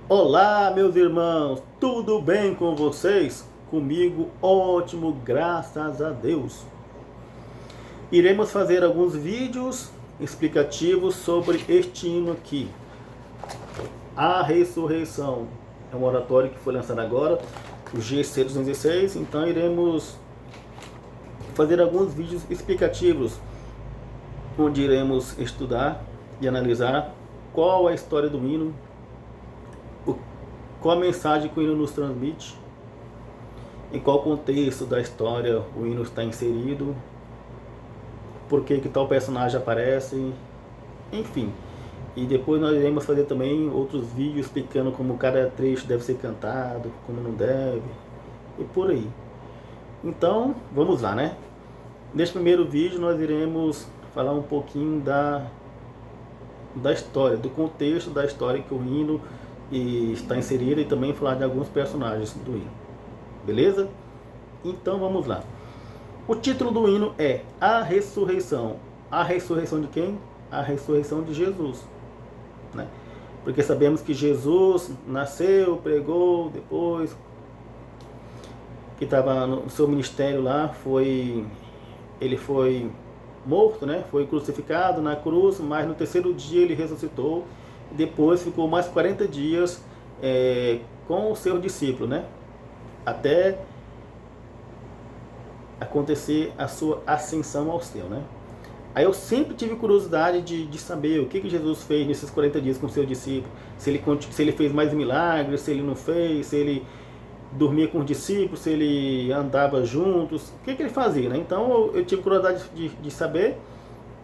Olá, meus irmãos, tudo bem com vocês? Comigo, ótimo, graças a Deus. Iremos fazer alguns vídeos explicativos sobre este hino aqui, A Ressurreição. É um oratório que foi lançado agora, o GC216. Então iremos fazer alguns vídeos explicativos, onde iremos estudar e analisar qual a história do hino, qual a mensagem que o hino nos transmite, em qual contexto da história o hino está inserido, por que tal personagem aparece, enfim. E depois nós iremos fazer também outros vídeos explicando como cada trecho deve ser cantado, como não deve, e por aí. Então, vamos lá, né? Neste primeiro vídeo nós iremos falar um pouquinho da história, do contexto da história que o hino está inserido, e também falar de alguns personagens do hino. Beleza? Então vamos lá. O título do hino é A Ressurreição. A ressurreição de quem? A ressurreição de Jesus, né? Porque sabemos que Jesus nasceu, pregou, depois que estava no seu ministério lá, ele foi morto, né? Foi crucificado na cruz, mas no terceiro dia ele ressuscitou. Depois ficou mais 40 dias com o seu discípulo, né? Até acontecer a sua ascensão ao céu, né? Aí eu sempre tive curiosidade de saber o que Jesus fez nesses 40 dias com o seu discípulo, se ele fez mais milagres, se ele não fez, se ele dormia com os discípulos, se ele andava juntos, o que ele fazia, né? Então eu tive curiosidade de saber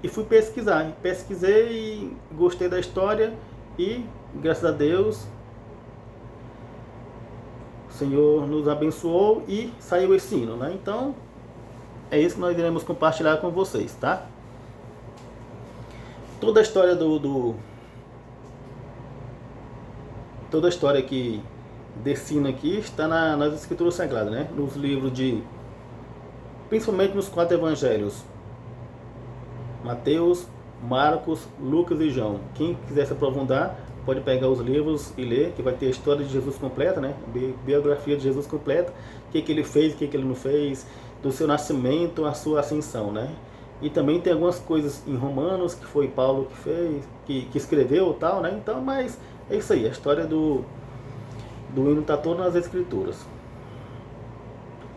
e fui pesquisar. Pesquisei e gostei da história e, graças a Deus, o Senhor nos abençoou e saiu esse hino, né? Então é isso que nós iremos compartilhar com vocês, tá? Toda a história toda a história que desse hino aqui está nas escrituras sagradas, né? Nos livros principalmente nos 4 evangelhos: Mateus, Marcos, Lucas e João. Quem quiser se aprofundar pode pegar os livros e ler, que vai ter a história de Jesus completa, né? Biografia de Jesus completa, o que ele fez, o que ele não fez, do seu nascimento à sua ascensão, né? E também tem algumas coisas em Romanos que foi Paulo que fez, que escreveu, tal, né? Então, mas é isso aí, a história do hino está toda nas escrituras.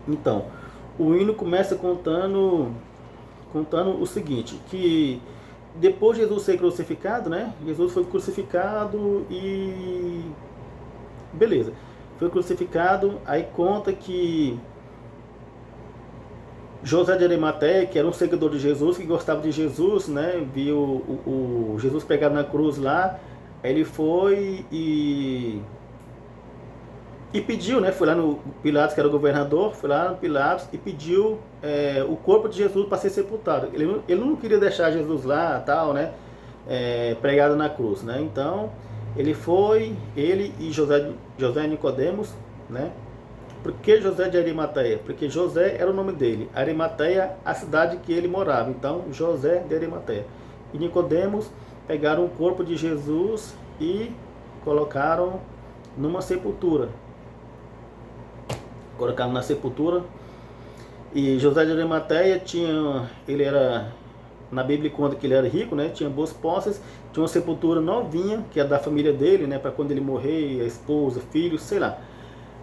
Então, o hino começa contando o seguinte, que depois de Jesus ser crucificado, né? Jesus foi crucificado e beleza, foi crucificado. Aí conta que José de Arimateia, que era um seguidor de Jesus, que gostava de Jesus, né? Viu o Jesus pregado na cruz lá. Aí ele foi e pediu, né? Foi lá no Pilatos, que era o governador, foi lá no Pilatos e pediu o corpo de Jesus para ser sepultado. Ele não queria deixar Jesus lá, tal, né? Pregado na cruz, né? Então ele e José Nicodemos, né? Por que José de Arimateia? Porque José era o nome dele, Arimateia, a cidade que ele morava. Então José de Arimateia e Nicodemos pegaram o corpo de Jesus e colocaram numa sepultura. Colocaram na sepultura. E José de Arimateia na Bíblia conta que ele era rico, né? Tinha boas posses, tinha uma sepultura novinha, que é da família dele, né? Para quando ele morrer, a esposa, filhos, sei lá.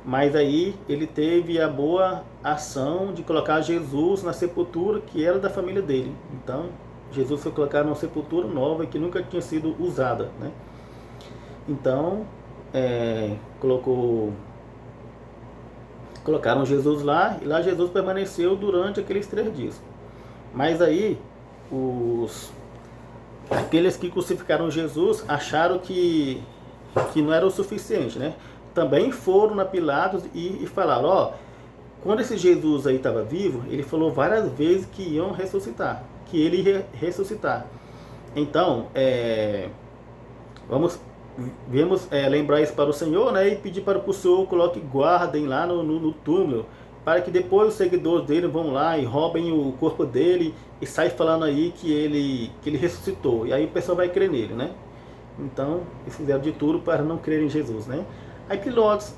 Mas aí ele teve a boa ação de colocar Jesus na sepultura que era da família dele. Então Jesus foi colocado numa sepultura nova que nunca tinha sido usada, né? Então colocaram Jesus lá, e lá Jesus permaneceu durante aqueles 3 dias. Mas aí aqueles que crucificaram Jesus acharam que não era o suficiente, né? Também foram na Pilatos e falaram, ó, quando esse Jesus aí estava vivo, ele falou várias vezes que iam ressuscitar, que ele ia ressuscitar. Então, vamos lembrar isso para o Senhor, né? E pedir para que o Senhor coloque guardem lá no túmulo, para que depois os seguidores dele vão lá e roubem o corpo dele e saem falando aí que ele ressuscitou. E aí o pessoal vai crer nele, né? Então, eles fizeram de tudo para não crer em Jesus, né? Aí Pilatos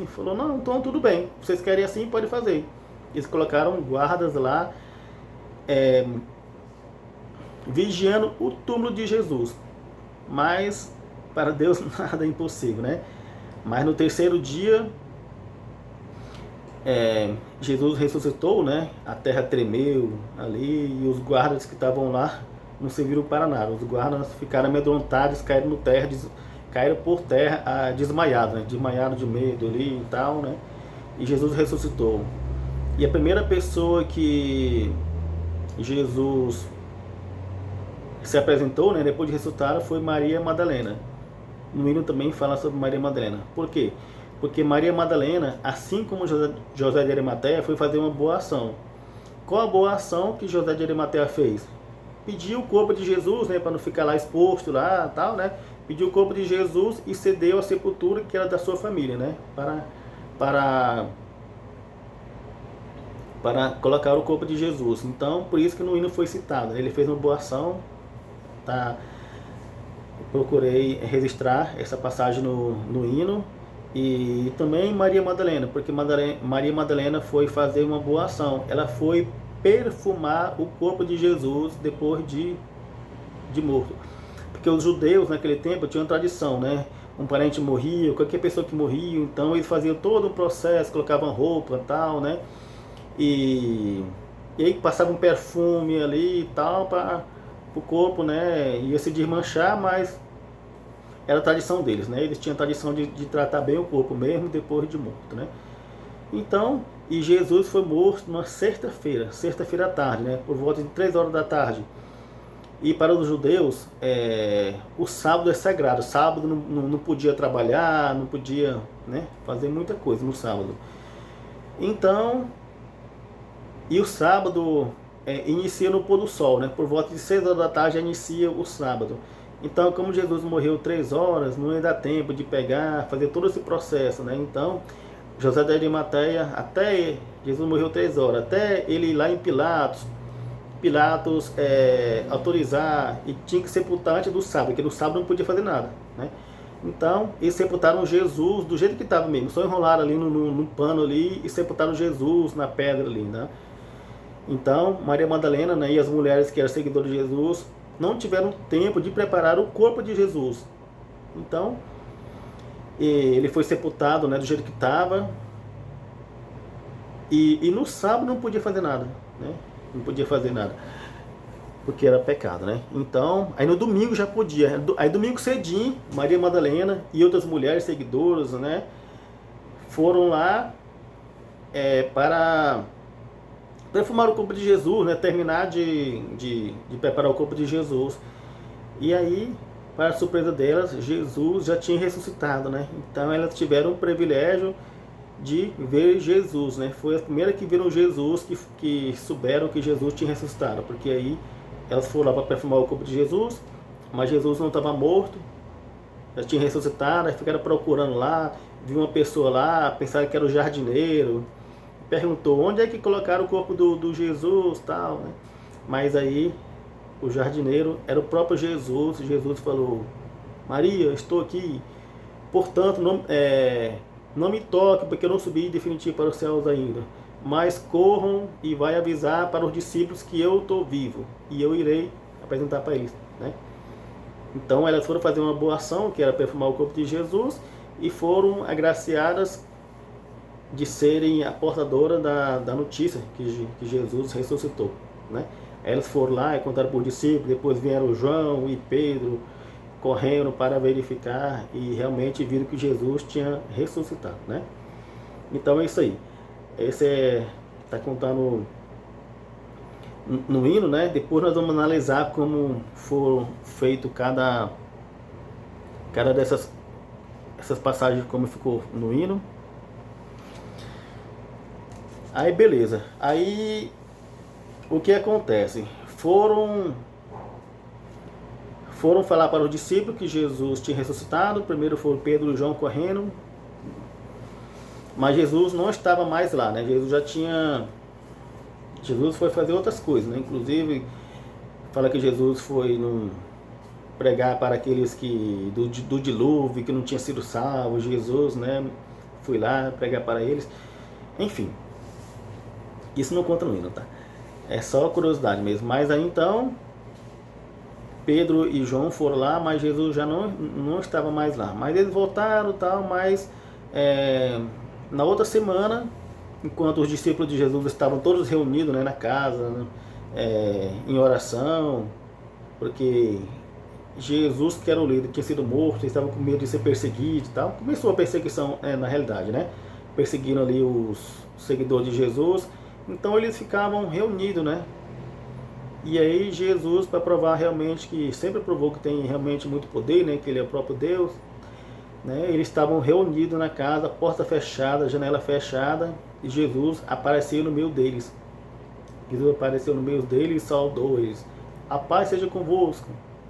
falou, não, então tudo bem, vocês querem assim, pode fazer. Eles colocaram guardas lá, vigiando o túmulo de Jesus. Mas, para Deus, nada é impossível, né? Mas no terceiro dia, Jesus ressuscitou, né? A terra tremeu ali e os guardas que estavam lá não serviram para nada. Os guardas ficaram amedrontados, caíram por terra, desmaiados, né? Desmaiaram de medo ali e tal, né? E Jesus ressuscitou. E a primeira pessoa que Jesus se apresentou, né, depois de ressuscitar, foi Maria Madalena. No hino também fala sobre Maria Madalena. Por quê? Porque Maria Madalena, assim como José de Arimateia, foi fazer uma boa ação. Qual a boa ação que José de Arimateia fez? Pediu o corpo de Jesus, né, para não ficar lá exposto lá, tal, né? Pediu o corpo de Jesus e cedeu a sepultura que era da sua família, né, para colocar o corpo de Jesus. Então, por isso que no hino foi citado, né? Ele fez uma boa ação, tá? Procurei registrar essa passagem no hino. E também Maria Madalena, porque Maria Madalena foi fazer uma boa ação. Ela foi perfumar o corpo de Jesus depois de morto. Porque os judeus naquele tempo tinham uma tradição, né? Um parente morria, qualquer pessoa que morria, então eles faziam todo um processo, colocavam roupa e tal, né? E aí passava um perfume ali e tal para o corpo, né? Ia se desmanchar, mas era a tradição deles, né? Eles tinham a tradição de tratar bem o corpo mesmo depois de morto, né? Então, e Jesus foi morto numa sexta-feira à tarde, né? Por volta de 3 horas da tarde. E para os judeus, o sábado é sagrado. Sábado não podia trabalhar, não podia, né, fazer muita coisa no sábado. Então, e o sábado inicia no pôr do sol, né? Por volta de 6 horas da tarde inicia o sábado. Então, como Jesus morreu 3 horas, não ia dar tempo de pegar, fazer todo esse processo, né? Então, José de Arimateia, até Jesus morreu 3 horas, até ele ir lá em Pilatos autorizar, e tinha que sepultar antes do sábado, porque no sábado não podia fazer nada, né? Então, eles sepultaram Jesus do jeito que estava mesmo, só enrolaram ali no pano ali e sepultaram Jesus na pedra ali, né? Então, Maria Madalena, né, e as mulheres que eram seguidoras de Jesus não tiveram tempo de preparar o corpo de Jesus. Então, ele foi sepultado, né, do jeito que estava. E no sábado não podia fazer nada, né? Não podia fazer nada, porque era pecado, né? Então, aí no domingo já podia. Aí domingo cedinho, Maria Madalena e outras mulheres seguidoras, né, foram lá para perfumar o corpo de Jesus, né? Terminar de preparar o corpo de Jesus. E aí, para a surpresa delas, Jesus já tinha ressuscitado, né? Então elas tiveram o privilégio de ver Jesus, né? Foi a primeira que viram Jesus, que souberam que Jesus tinha ressuscitado, porque aí elas foram lá para perfumar o corpo de Jesus, mas Jesus não estava morto, já tinha ressuscitado, aí ficaram procurando lá, viu uma pessoa lá, pensaram que era o jardineiro, perguntou onde é que colocaram o corpo do Jesus, tal, né? Mas aí o jardineiro era o próprio Jesus. Jesus falou: Maria, estou aqui, portanto não me toque, porque eu não subi definitivo para os céus ainda, mas corram e vai avisar para os discípulos que eu estou vivo e eu irei apresentar para eles, né? Então elas foram fazer uma boa ação, que era perfumar o corpo de Jesus, e foram agraciadas de serem a portadora da notícia que Jesus ressuscitou, né? Elas foram lá e contaram por discípulos, depois vieram João e Pedro correndo para verificar e realmente viram que Jesus tinha ressuscitado, né? Então é isso aí. Esse está contando no hino, né? Depois nós vamos analisar como foram feito cada essas passagens, como ficou no hino. Aí beleza. Aí o que acontece? Foram falar para os discípulos que Jesus tinha ressuscitado. Primeiro foram Pedro e João correndo, mas Jesus não estava mais lá, né? Jesus foi fazer outras coisas, né? Inclusive fala que Jesus foi pregar para aqueles que do dilúvio, que não tinha sido salvo. Jesus, né, fui lá pregar para eles. Enfim, isso não conta no hino, tá? É só curiosidade mesmo. Mas aí então, Pedro e João foram lá, mas Jesus já não estava mais lá. Mas eles voltaram, tal, mas na outra semana, enquanto os discípulos de Jesus estavam todos reunidos, né, na casa, né, em oração, porque Jesus, que era o líder, tinha sido morto, eles estavam com medo de ser perseguido e tal. Começou a perseguição, na realidade, né? Perseguindo ali os seguidores de Jesus. Então eles ficavam reunidos, né? E aí Jesus, para provar realmente que sempre provou que tem realmente muito poder, né? Que ele é o próprio Deus, né? Eles estavam reunidos na casa, porta fechada, janela fechada, e Jesus apareceu no meio deles. Jesus apareceu no meio deles e saudou eles. A paz seja convosco.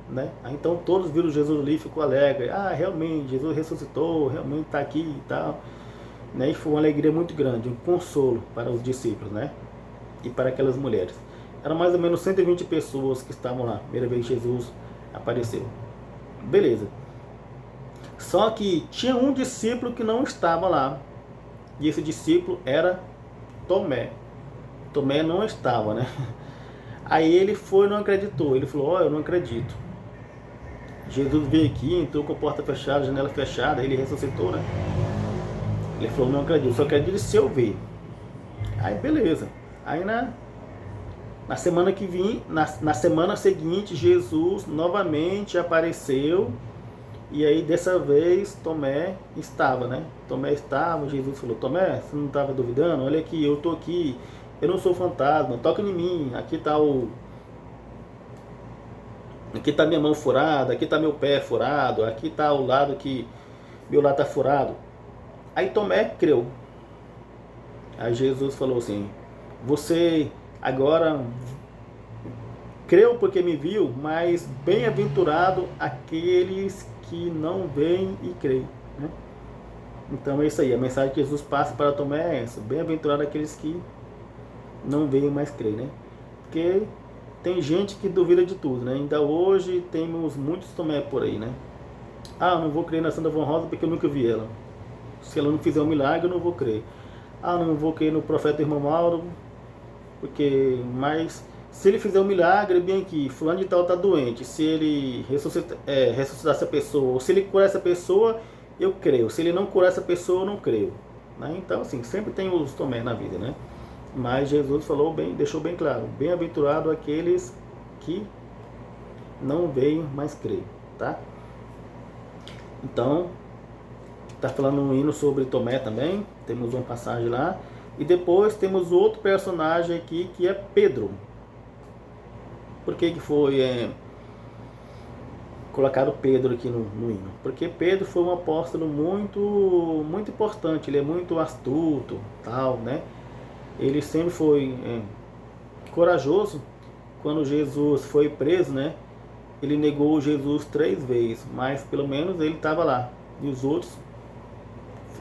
Né? Então todos viram Jesus ali e ficou alegre. Ah, realmente, Jesus ressuscitou, realmente está aqui e tal. Né? E foi uma alegria muito grande, um consolo para os discípulos, né? E para aquelas mulheres. Eram mais ou menos 120 pessoas que estavam lá, primeira vez que Jesus apareceu. Beleza. Só que tinha um discípulo que não estava lá. E esse discípulo era Tomé. Tomé não estava, né? Aí ele foi e não acreditou. Ele falou, ó, eu não acredito. Jesus veio aqui, entrou com a porta fechada, janela fechada, ele ressuscitou, né? Ele falou, não acredito, só acredito se eu ver. Aí beleza. Aí na semana que vim, na semana seguinte, Jesus novamente apareceu. E aí dessa vez Tomé estava, né? Tomé estava, Jesus falou, Tomé, você não estava duvidando? Olha aqui, eu estou aqui, eu não sou fantasma, toca em mim, aqui está aqui está minha mão furada, aqui está meu pé furado, aqui está o lado que meu lado está furado. Aí Tomé creu. Aí Jesus falou assim, você agora creu porque me viu, mas bem-aventurado aqueles que não veem e creem. Né? Então é isso aí, a mensagem que Jesus passa para Tomé é essa, bem-aventurado aqueles que não veem, mas creem. Né? Porque tem gente que duvida de tudo, né? Ainda hoje temos muitos Tomé por aí, né? Ah, não vou crer na Santa Von Rosa porque eu nunca vi ela. Se ela não fizer um milagre, eu não vou crer. Ah, não vou crer no profeta irmão Mauro, porque... Mas se ele fizer um milagre, bem aqui, fulano de tal está doente. Se ele ressuscitar essa pessoa, ou se ele curar essa pessoa, eu creio. Se ele não curar essa pessoa, eu não creio. Né? Então, assim, sempre tem os Tomé na vida, né? Mas Jesus falou bem, deixou bem claro, bem-aventurado aqueles que não veem, mas creem, tá? Então, está falando um hino sobre Tomé também, temos uma passagem lá. E depois temos outro personagem aqui que é Pedro. Por que foi colocado Pedro aqui no hino? Porque Pedro foi um apóstolo muito importante, ele é muito astuto, tal, né? Ele sempre foi corajoso. Quando Jesus foi preso, né? Ele negou Jesus 3 vezes, mas pelo menos ele estava lá. E os outros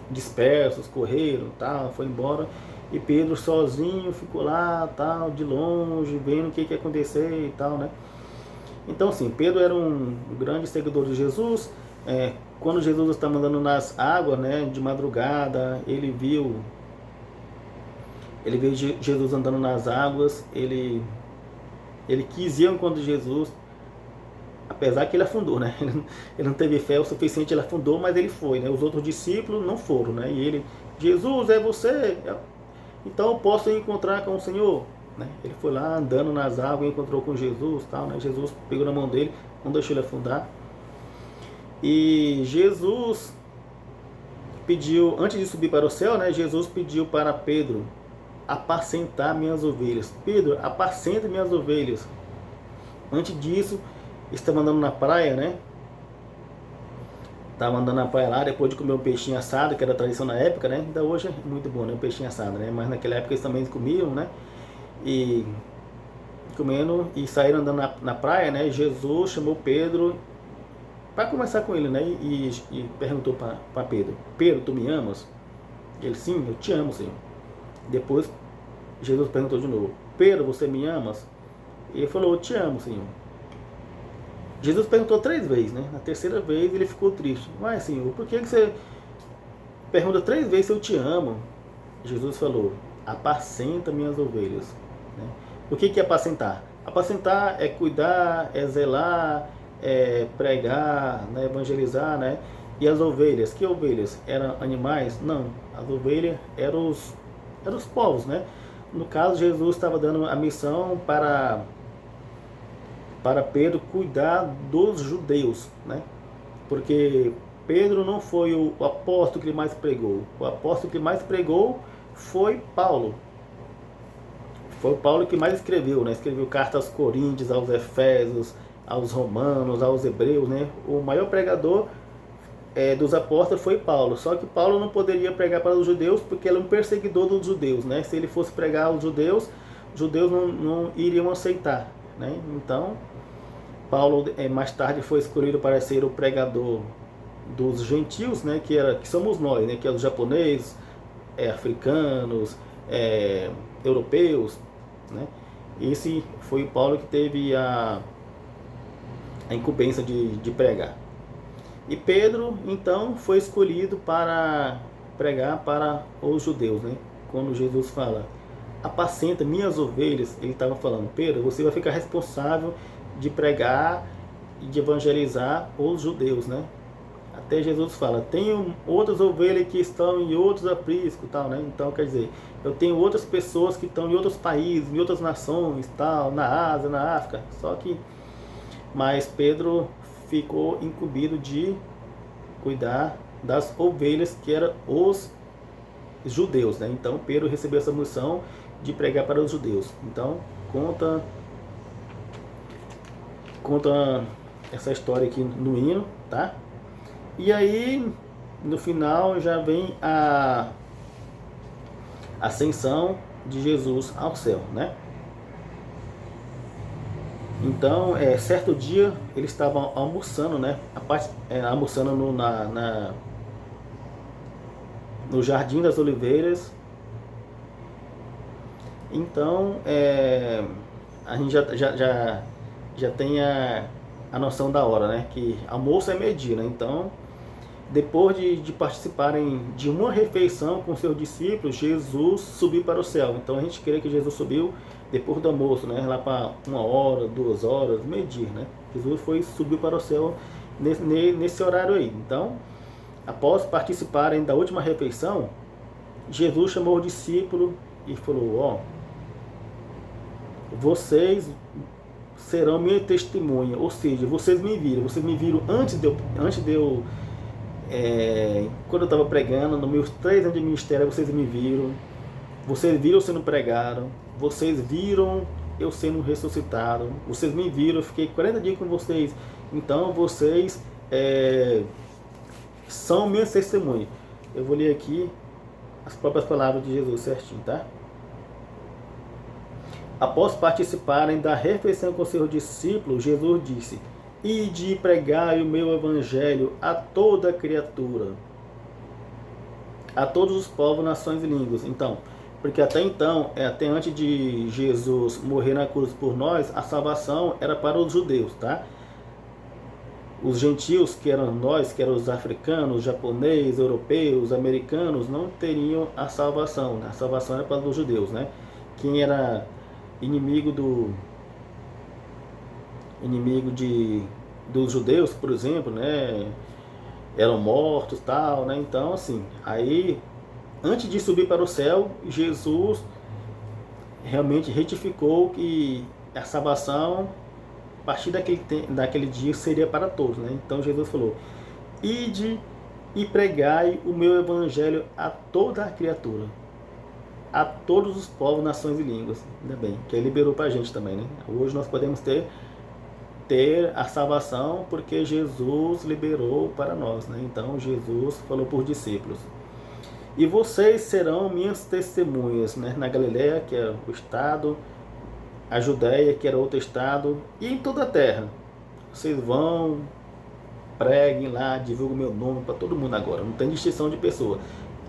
dispersos, correram, tal, foi embora. E Pedro sozinho ficou lá, tal, de longe, vendo o que ia acontecer e tal, né? Então, assim, Pedro era um grande seguidor de Jesus. Quando Jesus estava andando nas águas, né, de madrugada, ele viu Jesus andando nas águas, ele quis ir ao encontro de Jesus, apesar que ele afundou, né? Ele não teve fé o suficiente, ele afundou, mas ele foi, né? Os outros discípulos não foram, né? E ele, Jesus, é você? Então eu posso encontrar com o Senhor? Né? Ele foi lá andando nas águas, encontrou com Jesus, tal, né? Jesus pegou na mão dele, não deixou ele afundar. E Jesus pediu, antes de subir para o céu, né? Jesus pediu para Pedro apacentar minhas ovelhas. Pedro, apacenta minhas ovelhas. Antes disso, estava andando na praia, né? Estava andando na praia lá, depois de comer um peixinho assado, que era a tradição na época, né? Ainda hoje é muito bom, né? O peixinho assado, né? Mas naquela época eles também comiam, né? E comendo e saíram andando na praia, né? Jesus chamou Pedro para conversar com ele, né? E perguntou para Pedro, Pedro, tu me amas? Ele, sim, eu te amo, Senhor. Depois Jesus perguntou de novo, Pedro, você me amas? E ele falou, eu te amo, Senhor. Jesus perguntou 3 vezes, né? Na terceira vez ele ficou triste. Mas, Senhor, por que você pergunta 3 vezes se eu te amo? Jesus falou, apacenta minhas ovelhas. Né? O que é apacentar? Apacentar é cuidar, é zelar, é pregar, né? Evangelizar, né? E as ovelhas, que ovelhas? Eram animais? Não, as ovelhas eram os povos, né? No caso, Jesus estava dando a missão para Pedro cuidar dos judeus, né? Porque Pedro não foi o apóstolo que mais pregou. O apóstolo que mais pregou foi Paulo. Foi o Paulo que mais escreveu, né? Escreveu cartas aos Coríntios, aos Efésios, aos Romanos, aos Hebreus, né? O maior pregador dos apóstolos foi Paulo. Só que Paulo não poderia pregar para os judeus porque ele é um perseguidor dos judeus, né? Se ele fosse pregar aos judeus, os judeus não iriam aceitar, né? Então, Paulo mais tarde foi escolhido para ser o pregador dos gentios, né? Que somos nós, né? Que é os japoneses, africanos, europeus, né? Esse foi o Paulo que teve a incumbência de pregar. E Pedro, então, foi escolhido para pregar para os judeus, né? Quando Jesus fala, apacenta minhas ovelhas, ele estava falando, Pedro, você vai ficar responsável de pregar e de evangelizar os judeus, né? Até Jesus fala, tenho outras ovelhas que estão em outros apriscos, tal, né? Então, quer dizer, eu tenho outras pessoas que estão em outros países, em outras nações, tal, na Ásia, na África. Mas Pedro ficou incumbido de cuidar das ovelhas que eram os judeus, né? Então Pedro recebeu essa missão de pregar para os judeus. Então conta essa história aqui no hino, tá? E aí no final já vem a ascensão de Jesus ao céu, né? Então, certo dia, eles estavam almoçando, né? Almoçando no Jardim das Oliveiras. Então, a gente já tem a noção da hora, né? Que almoço é meio-dia, né? Então, depois de participarem de uma refeição com seus discípulos, Jesus subiu para o céu. Então, a gente crê que Jesus subiu depois do almoço, né? Lá para 1 hora, 2 horas, meio-dia, né? Jesus subiu para o céu nesse horário aí. Então, após participarem da última refeição, Jesus chamou o discípulo e falou, vocês serão minha testemunha, ou seja, vocês me viram antes de eu quando eu estava pregando, nos meus 3 anos de ministério, vocês me viram, vocês viram sendo pregado, vocês viram eu sendo ressuscitado, vocês me viram, eu fiquei 40 dias com vocês, então vocês são minhas testemunhas. Eu vou ler aqui as próprias palavras de Jesus certinho, tá? Após participarem da refeição com seus discípulos, Jesus disse, ide e pregai o meu evangelho a toda criatura, a todos os povos, nações e línguas. Então, porque até antes de Jesus morrer na cruz por nós, a salvação era para os judeus, tá? Os gentios, que eram nós, que eram os africanos, japoneses, europeus, americanos, não teriam a salvação, né? A salvação era para os judeus, né? Quem era inimigo dos judeus, por exemplo, né? Eram mortos, tal, né? Então, assim, aí, antes de subir para o céu, Jesus realmente retificou que a salvação, a partir daquele dia, seria para todos, né? Então, Jesus falou, ide e pregai o meu evangelho a toda a criatura, a todos os povos, nações e línguas. Ainda bem, que ele liberou para a gente também, né? Hoje nós podemos ter a salvação porque Jesus liberou para nós, né? Então Jesus falou por discípulos, e vocês serão minhas testemunhas, né? Na Galileia, que é o estado, a Judéia, que era outro estado, e em toda a terra. Vocês vão, preguem lá, divulguem meu nome para todo mundo agora, não tem distinção de pessoa.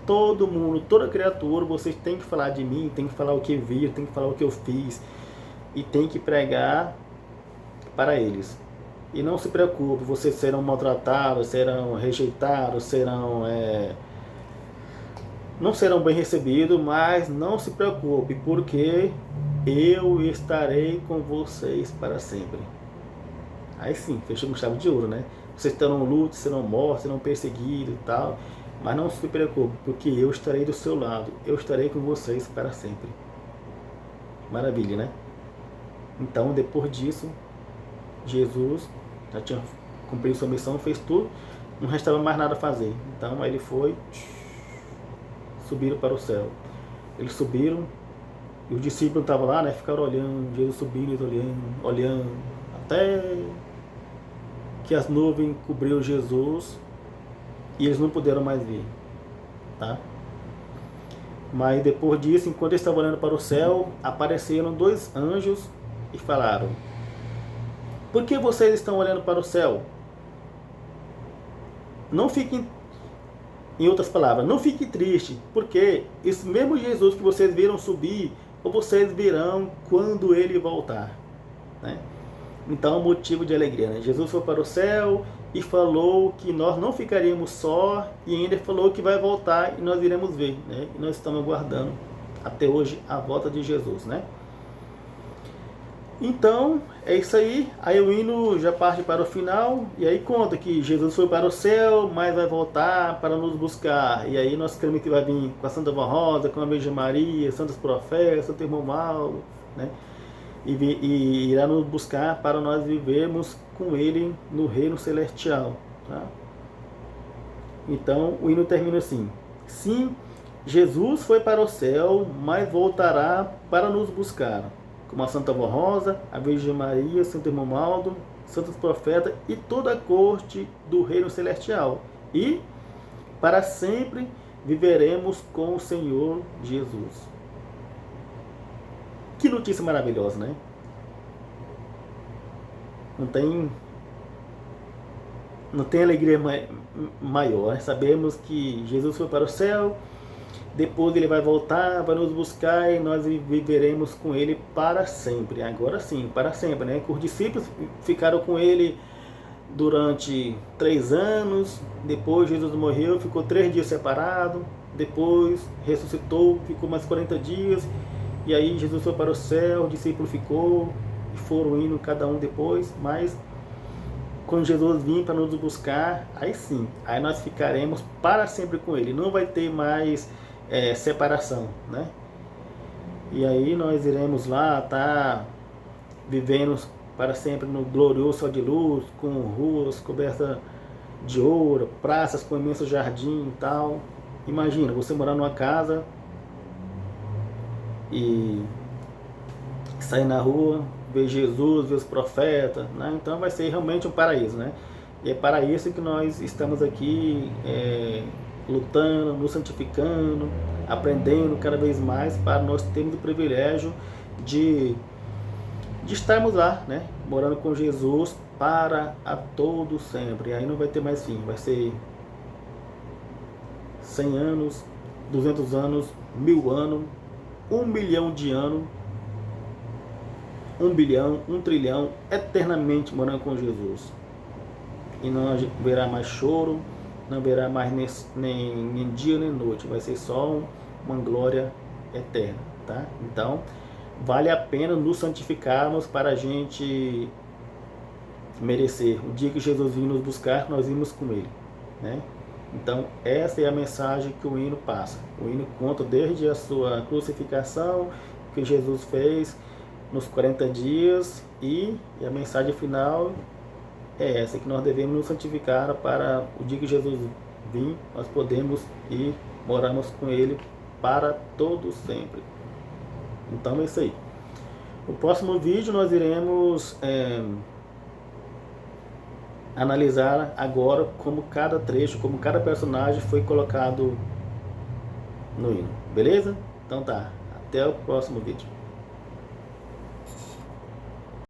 Todo mundo, toda criatura, vocês têm que falar de mim, tem que falar o que viram, tem que falar o que eu fiz, e tem que pregar para eles. E não se preocupe, vocês serão maltratados, serão rejeitados, não serão bem recebidos, mas não se preocupe, porque eu estarei com vocês para sempre. Aí sim, fechou com chave de ouro, né? Vocês terão luto, serão mortos, serão perseguidos e tal, mas não se preocupe, porque eu estarei do seu lado, eu estarei com vocês para sempre. Maravilha, né? Então, depois disso, Jesus já tinha cumprido sua missão, fez tudo, não restava mais nada a fazer. Então, aí ele foi, subiram para o céu. Eles subiram, e os discípulos estavam lá, né? Ficaram olhando, Jesus subindo, olhando, até que as nuvens cobriram Jesus e eles não puderam mais ver, tá? Mas depois disso, enquanto eles estavam olhando para o céu, apareceram 2 anjos e falaram: por que vocês estão olhando para o céu? Não fiquem, em outras palavras, não fiquem tristes, porque esse mesmo Jesus que vocês viram subir, ou vocês virão quando ele voltar, né? Então, motivo de alegria, né? Jesus foi para o céu e falou que nós não ficaríamos só, e ainda falou que vai voltar e nós iremos ver, né? E nós estamos aguardando até hoje a volta de Jesus, né? Então, é isso aí. Aí o hino já parte para o final, e aí conta que Jesus foi para o céu, mas vai voltar para nos buscar. E aí nós cremos que vai vir com a Santa Rosa, com a Virgem Maria, Santos Profetas, Santo Irmão Mauro, né? E irá nos buscar para nós vivermos com ele no reino celestial, tá? Então o hino termina assim: sim, Jesus foi para o céu, mas voltará para nos buscar, como a Santa Rosa, a Virgem Maria, Santo Irmão Mauro, Santos Profetas e toda a corte do reino celestial, e para sempre viveremos com o Senhor Jesus. Que notícia maravilhosa, né? Não tem alegria maior. Sabemos que Jesus foi para o céu, depois ele vai voltar, vai nos buscar e nós viveremos com ele para sempre. Agora sim, para sempre, né? Os discípulos ficaram com ele durante 3 anos, depois Jesus morreu, ficou 3 dias separado, depois ressuscitou, ficou mais 40 dias, e aí Jesus foi para o céu, o discípulo ficou, e foram indo cada um depois, mas quando Jesus vir para nos buscar, aí sim, aí nós ficaremos para sempre com ele, não vai ter mais separação, né? E aí nós iremos lá estar vivendo para sempre no glorioso céu de luz, com ruas cobertas de ouro, praças com imenso jardim e tal. Imagina, você morar numa casa e sair na rua, ver Jesus, ver os profetas, né? Então vai ser realmente um paraíso, né? E é para isso que nós estamos aqui lutando, nos santificando, aprendendo cada vez mais, para nós termos o privilégio de estarmos lá, né? Morando com Jesus para a todo sempre. E aí não vai ter mais fim, vai ser 100 anos, 200 anos, 1000 anos, 1 milhão de anos, 1 bilhão, 1 trilhão, eternamente morando com Jesus. E não haverá mais choro, não haverá mais nem dia nem noite, vai ser só uma glória eterna, tá? Então, vale a pena nos santificarmos para a gente merecer. O dia que Jesus vir nos buscar, nós irmos com ele, né? Então, essa é a mensagem que o hino passa. O hino conta desde a sua crucificação, que Jesus fez nos 40 dias, e a mensagem final é essa, que nós devemos nos santificar para o dia que Jesus vir, nós podemos ir morarmos com ele para todo sempre. Então é isso aí. No próximo vídeo nós iremos analisar agora como cada trecho, como cada personagem foi colocado no hino. Beleza? Então tá. Até o próximo vídeo.